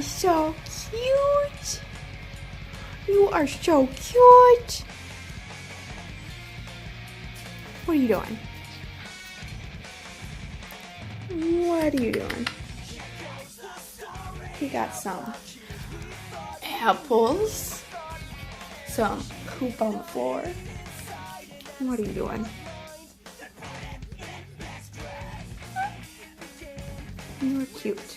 so cute. You are so cute. What are you doing? What are you doing? We got some apples, some poop on the floor. What are you doing? You're cute.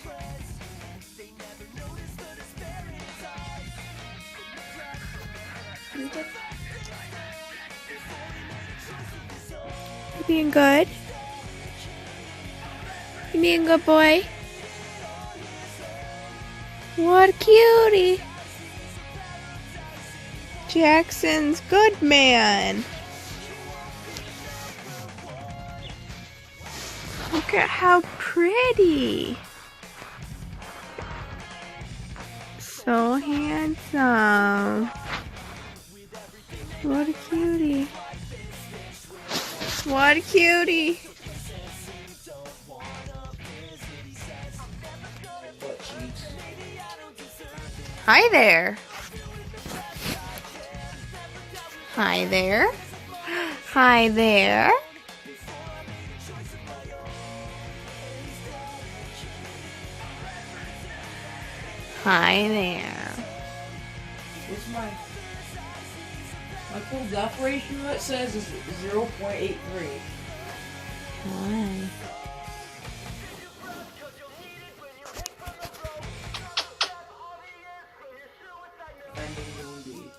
You being good? You being a good boy? What a cutie. Jackson's good man. Look at how pretty. So handsome. What a cutie. What a cutie. Hi there. Hi there. Hi there. Hi there. What's my full depth ratio? It says is 0.83. Hi. Indeed.